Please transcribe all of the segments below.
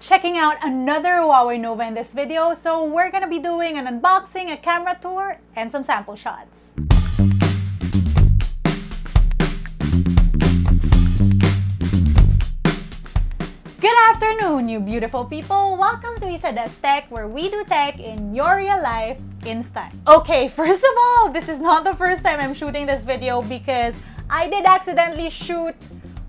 Checking out another Huawei Nova in this video, so we're gonna be doing an unboxing, a camera tour, and some sample shots. Good afternoon, you beautiful people! Welcome to LAZADA's Tech, where we do tech in your real life instant. Okay, first of all, this is not the first time I'm shooting this video because I did accidentally shoot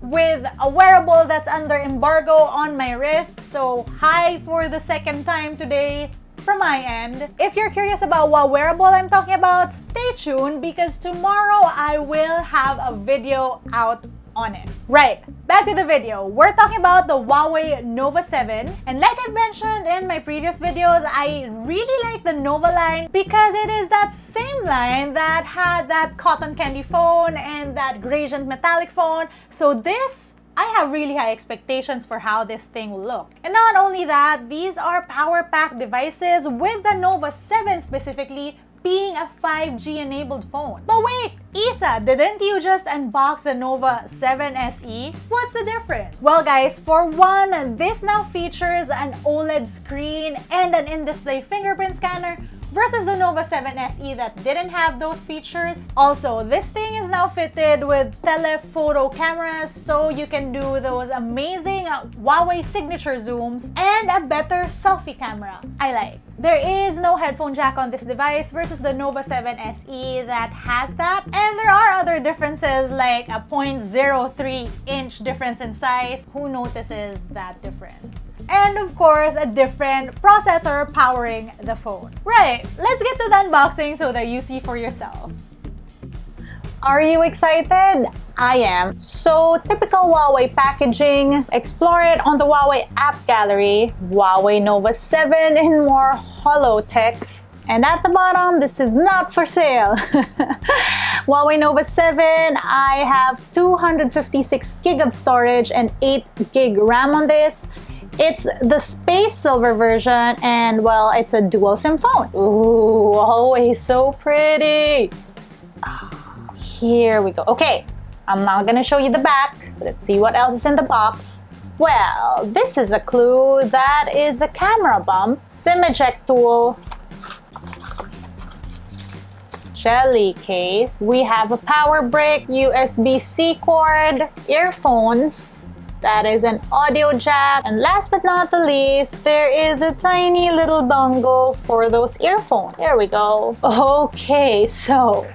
with a wearable that's under embargo on my wrist. So hi for the second time today from my end. If you're curious about what wearable I'm talking about, stay tuned because tomorrow I will have a video out on it. Right, back to the video. We're talking about the Huawei Nova 7, and like I mentioned in my previous videos, I really like the Nova line because it is that same line that had that cotton candy phone and that gradient metallic phone. So this, I have really high expectations for how this thing will look. And not only that, these are power-packed devices with the Nova 7 specifically being a 5G enabled phone. But wait, Isa, didn't you just unbox the Nova 7 SE? What's the difference? Well guys, for one, this now features an OLED screen and an in-display fingerprint scanner versus the Nova 7 SE that didn't have those features. Also, this thing is now fitted with telephoto cameras, so you can do those amazing Huawei signature zooms and a better selfie camera. I like. There is no headphone jack on this device versus the Nova 7 SE that has that. And there are other differences like a 0.03 inch difference in size. Who notices that difference? And of course, a different processor powering the phone. Right, let's get to the unboxing so that you see for yourself. Are you excited? I am. So, typical Huawei packaging. Explore it on the Huawei app gallery. Huawei Nova 7 in more hollow text. And at the bottom, this is not for sale. Huawei Nova 7, I have 256 gig of storage and 8 gig RAM on this. It's the space silver version and well, it's a dual SIM phone. Ooh, always so pretty. Here we go. Okay, I'm now gonna show you the back. Let's see what else is in the box. Well, this is a clue. That is the camera bump, SIM eject tool, jelly case. We have a power brick, USB-C cord, earphones. That is an audio jack. And last but not the least, there is a tiny little dongle for those earphones. There we go. Okay, so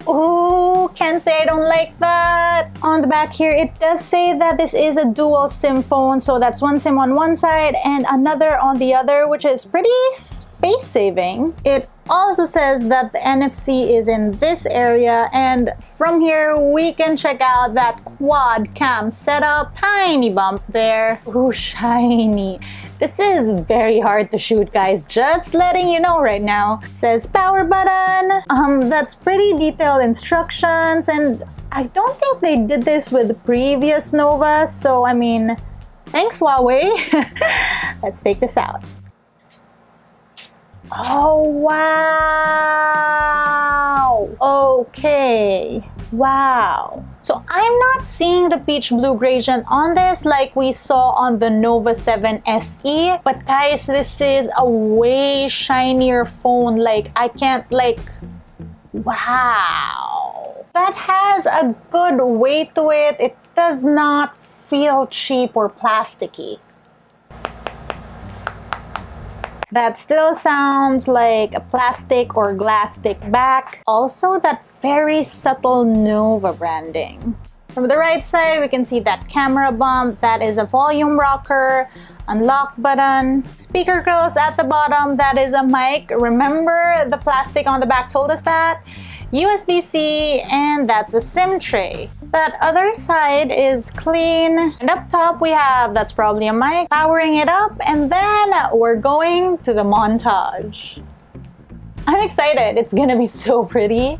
ooh, can't say I don't like that. On the back here, it does say that this is a dual SIM phone. So that's one SIM on one side and another on the other, which is pretty space saving. It also says that the NFC is in this area, and from here we can check out that quad cam setup. Tiny bump there. Ooh, shiny. This is very hard to shoot, guys. Just letting you know right now. It says power button. That's pretty detailed instructions, and I don't think they did this with the previous Nova, so I mean, thanks Huawei. Let's take this out. Oh, wow! Okay, wow. So I'm not seeing the peach blue gradient on this like we saw on the Nova 7 SE. But guys, this is a way shinier phone. Like, I can't like, wow. That has a good weight to it. It does not feel cheap or plasticky. That still sounds like a plastic or glass stick back. Also, that very subtle Nova branding. From the right side, we can see that camera bump. That is a volume rocker, unlock button, speaker grills at the bottom. That is a mic. Remember, the plastic on the back told us that. USB-C, and that's a SIM tray. That other side is clean. And up top we have, that's probably a mic, powering it up, and then we're going to the montage. I'm excited. It's gonna be so pretty.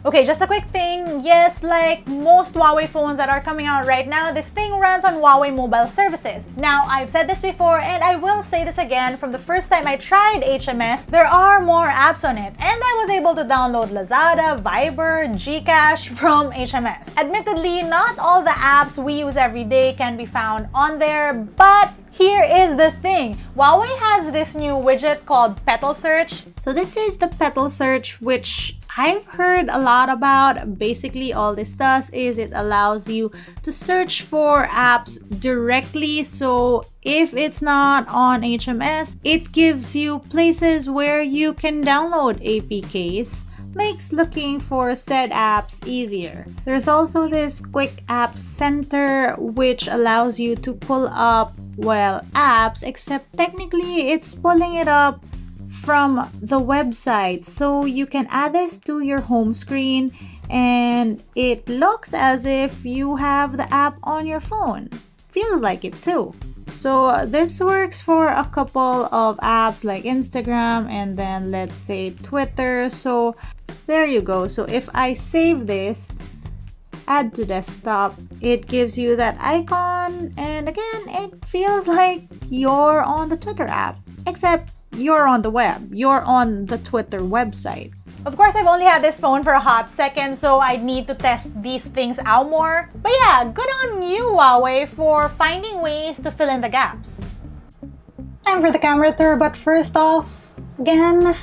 Okay, just a quick thing. Yes, like most Huawei phones that are coming out right now, this thing runs on Huawei mobile services. Now, I've said this before and I will say this again. From the first time I tried HMS, there are more apps on it, and I was able to download LAZADA, Viber, Gcash from HMS. Admittedly, not all the apps we use every day can be found on there, but here is the thing. Huawei has this new widget called Petal Search. So this is the Petal Search, which I've heard a lot about. Basically, all this does is it allows you to search for apps directly. So if it's not on HMS, it gives you places where you can download APKs. Makes looking for said apps easier. There's also this Quick App Center, which allows you to pull up, well, apps, except technically it's pulling it up from the website. So you can add this to your home screen and it looks as if you have the app on your phone. Feels like it too. So this works for a couple of apps like Instagram and then let's say Twitter. So there you go. So if I save this, add to desktop, it gives you that icon, and again, it feels like you're on the Twitter app, except you're on the web, you're on the Twitter website. Of course, I've only had this phone for a hot second, so I need to test these things out more. But yeah, good on you, Huawei, for finding ways to fill in the gaps. Time for the camera tour, but first off, again,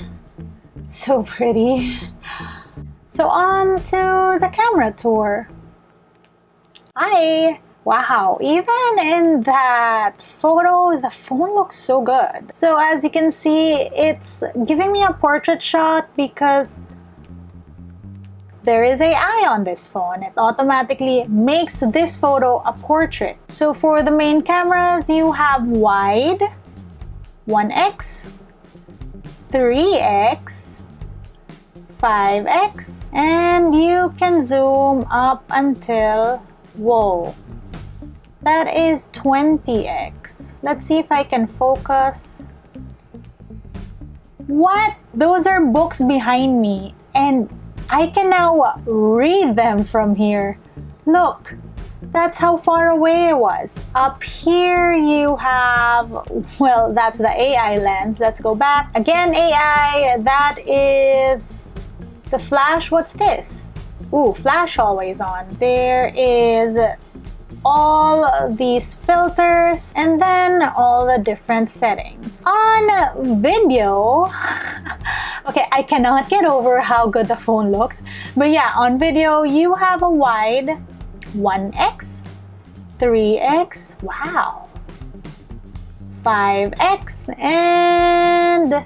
so pretty. So on to the camera tour. Wow, even in that photo, the phone looks so good. So as you can see, it's giving me a portrait shot because there is AI on this phone. It automatically makes this photo a portrait. So for the main cameras, you have wide, 1x, 3x, 5x, and you can zoom up until, whoa, that is 20x. Let's see if I can focus. What? Those are books behind me, and I can now read them from here. Look, that's how far away it was. Up here you have, well, that's the AI lens. Let's go back. Again, AI, that is the flash. What's this? Ooh, flash always on. There is all these filters and then all the different settings. On video, okay, I cannot get over how good the phone looks. But yeah, on video, you have a wide 1x, 3x, wow, 5x, and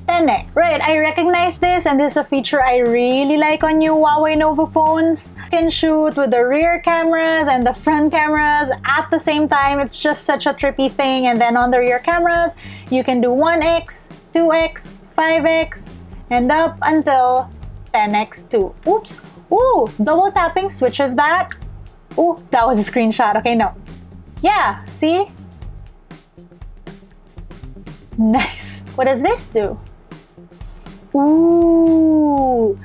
10x. Right, I recognize this, and this is a feature I really like on new Huawei Nova phones. You can shoot with the rear cameras and the front cameras at the same time. It's just such a trippy thing. And then on the rear cameras, you can do 1x, 2x, 5x, and up until 10x too. Oops. Ooh, double tapping switches that. Ooh, that was a screenshot. Okay, no. Yeah, see? Nice. What does this do? Ooh.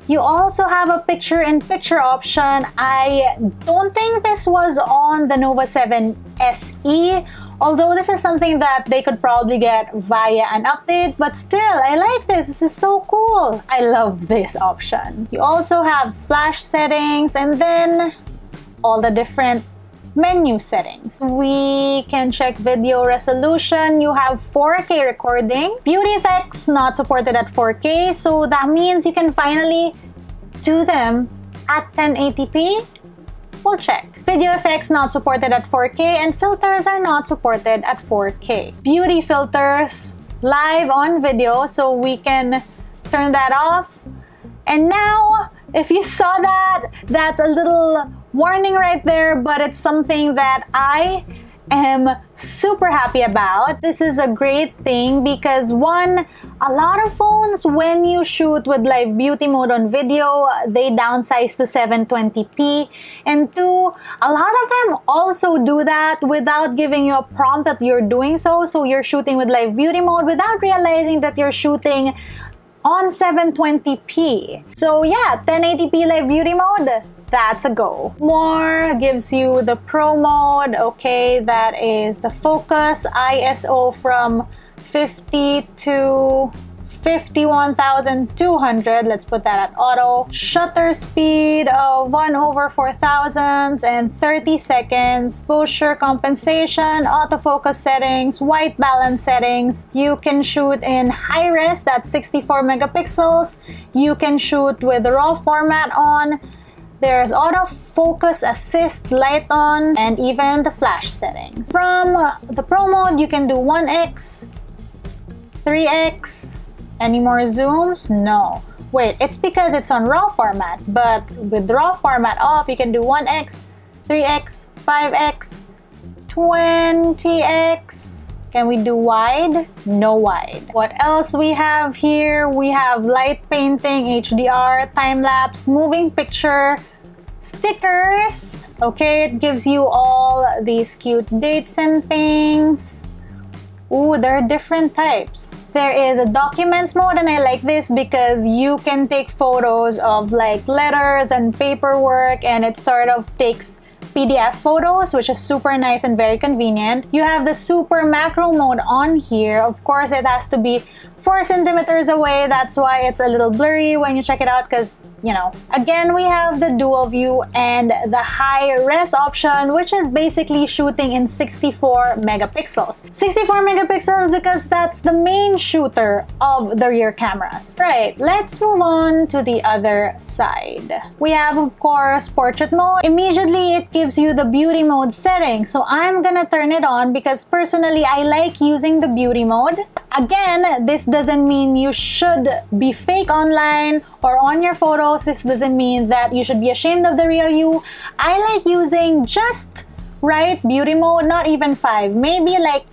You also have a picture-in-picture option. I don't think this was on the Nova 7 SE, although this is something that they could probably get via an update, but still, I like this. This is so cool. I love this option. You also have flash settings and then all the different menu settings. We can check video resolution. You have 4K recording. Beauty effects not supported at 4K, so that means you can finally do them at 1080p. We'll check. Video effects not supported at 4K, and filters are not supported at 4K. Beauty filters live on video, so we can turn that off. And now, if you saw that, that's a little warning right there, but it's something that I am super happy about. This is a great thing because one, a lot of phones, when you shoot with live beauty mode on video, they downsize to 720p. And two, a lot of them also do that without giving you a prompt that you're doing so. So you're shooting with live beauty mode without realizing that you're shooting on 720p. So yeah, 1080p live beauty mode, that's a go. More gives you the pro mode. Okay, that is the focus ISO from 50 to 51,200. Let's put that at auto. Shutter speed of 1/4000 and 30 seconds. Exposure compensation, autofocus settings, white balance settings. You can shoot in high res, that's 64 megapixels. You can shoot with raw format on. There's autofocus assist light on, and even the flash settings. From the pro mode, you can do 1x, 3x. Any more zooms? No. Wait, it's because it's on RAW format. But with RAW format off, you can do 1x, 3x, 5x, 20x. Can we do wide? No wide. What else we have here? We have light painting, HDR, time-lapse, moving picture, stickers. Okay, it gives you all these cute dates and things. Ooh, there are different types. There is a documents mode, and I like this because you can take photos of like letters and paperwork, and it sort of takes PDF photos, which is super nice and very convenient. You have the super macro mode on here. Of course, it has to be 4 centimeters away. That's why it's a little blurry when you check it out, because you know. Again, we have the dual view and the high res option, which is basically shooting in 64 megapixels. 64 megapixels because that's the main shooter of the rear cameras. Right, let's move on to the other side. We have, of course, portrait mode. Immediately, it gives you the beauty mode setting. So I'm gonna turn it on because personally, I like using the beauty mode. Again, this doesn't mean you should be fake online or on your photos. This doesn't mean that you should be ashamed of the real you. I like using just right beauty mode, not even 5, maybe like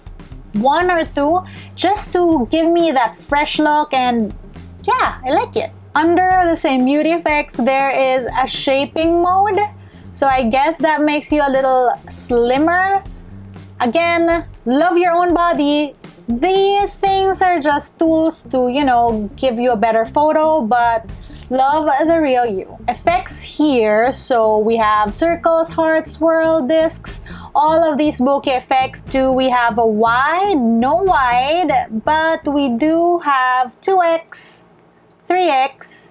1 or 2, just to give me that fresh look, and yeah, I like it. Under the same beauty effects, there is a shaping mode. So I guess that makes you a little slimmer. Again, love your own body. These things are just tools to, you know, give you a better photo, but love the real you. Effects here, so we have circles, hearts, swirl, discs, all of these bokeh effects. Do we have a wide? No wide, but we do have 2x, 3x,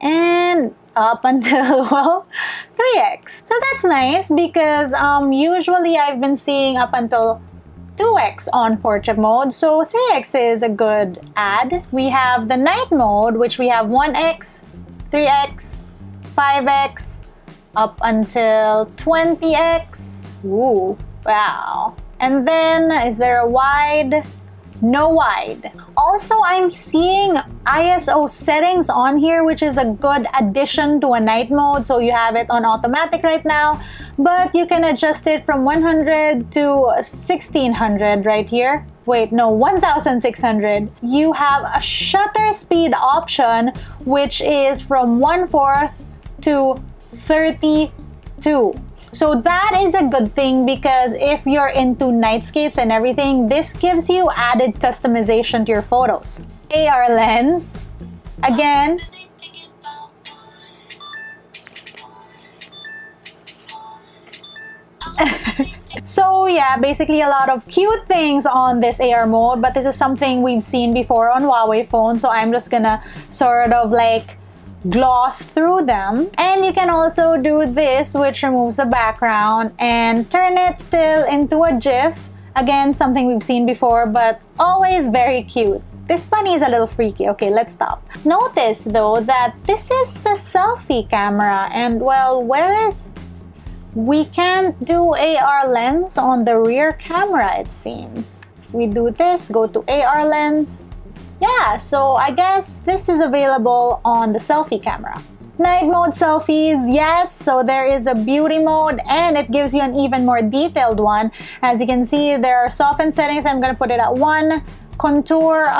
and up until, well, 3x. So that's nice because usually I've been seeing up until 2x on portrait mode, so 3x is a good add. We have the night mode, which we have 1x, 3x, 5x, up until 20x. Ooh, wow. And then, is there a wide? No wide. Also, I'm seeing ISO settings on here, which is a good addition to a night mode. So you have it on automatic right now, but you can adjust it from 100 to 1600 right here. Wait, no, 1600. You have a shutter speed option, which is from 1/4 to 32. So that is a good thing because if you're into nightscapes and everything, this gives you added customization to your photos. AR lens, again. So yeah, basically a lot of cute things on this AR mode, but this is something we've seen before on Huawei phones, so I'm just gonna sort of like gloss through them. And you can also do this, which removes the background and turn it still into a GIF. Again, something we've seen before, but always very cute. This bunny is a little freaky. Okay, let's stop. Notice though that this is the selfie camera, and well, we can't do AR lens on the rear camera, it seems. If we do this, go to AR lens. Yeah, so I guess this is available on the selfie camera. Night mode selfies, yes, so there is a beauty mode and it gives you an even more detailed one. As you can see, there are soften settings. I'm gonna put it at 1. Contour,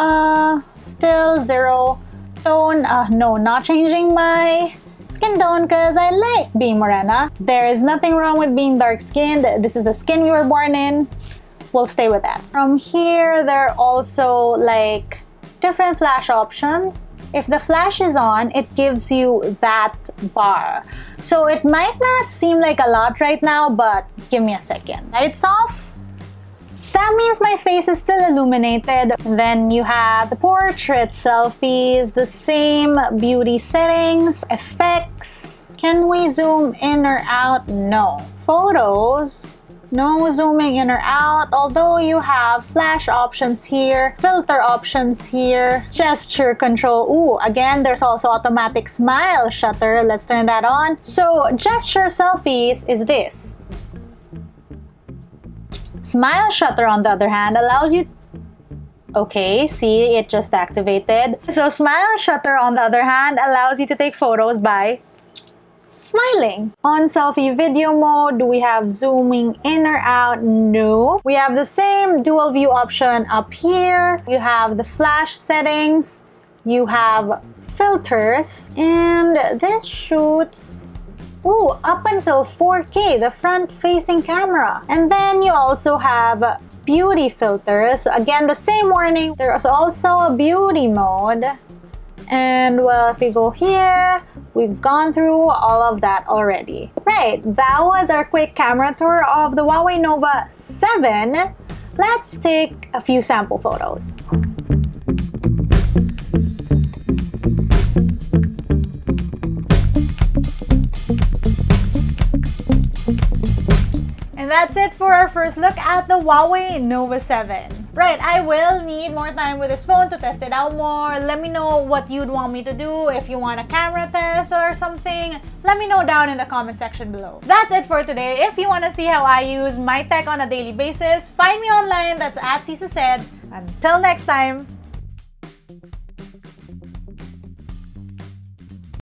still 0. Tone, no, not changing my skin tone because I like being morena. There is nothing wrong with being dark skinned. This is the skin we were born in. We'll stay with that. From here, there are also like different flash options. If the flash is on, it gives you that bar. So it might not seem like a lot right now, but give me a second. Lights off. That means my face is still illuminated. Then you have the portrait selfies, the same beauty settings, effects. Can we zoom in or out? No. Photos, no zooming in or out, although you have flash options here, filter options here, gesture control. Ooh, again, there's also automatic smile shutter. Let's turn that on. So gesture selfies is this. Smile shutter, on the other hand, allows you... Okay, see, it just activated. So smile shutter, on the other hand, allows you to take photos by smiling. On selfie video mode, do we have zooming in or out? No. We have the same dual view option up here. You have the flash settings. You have filters. And this shoots... Ooh, up until 4K, the front-facing camera. And then you also have beauty filters. Again, the same warning. There's also a beauty mode. And well, if we go here, we've gone through all of that already. Right, that was our quick camera tour of the Huawei Nova 7. Let's take a few sample photos. And that's it for our first look at the Huawei Nova 7. Right, I will need more time with this phone to test it out more. Let me know what you'd want me to do. If you want a camera test or something, let me know down in the comment section below. That's it for today. If you want to see how I use my tech on a daily basis, find me online. That's at Cisa Said. Until next time.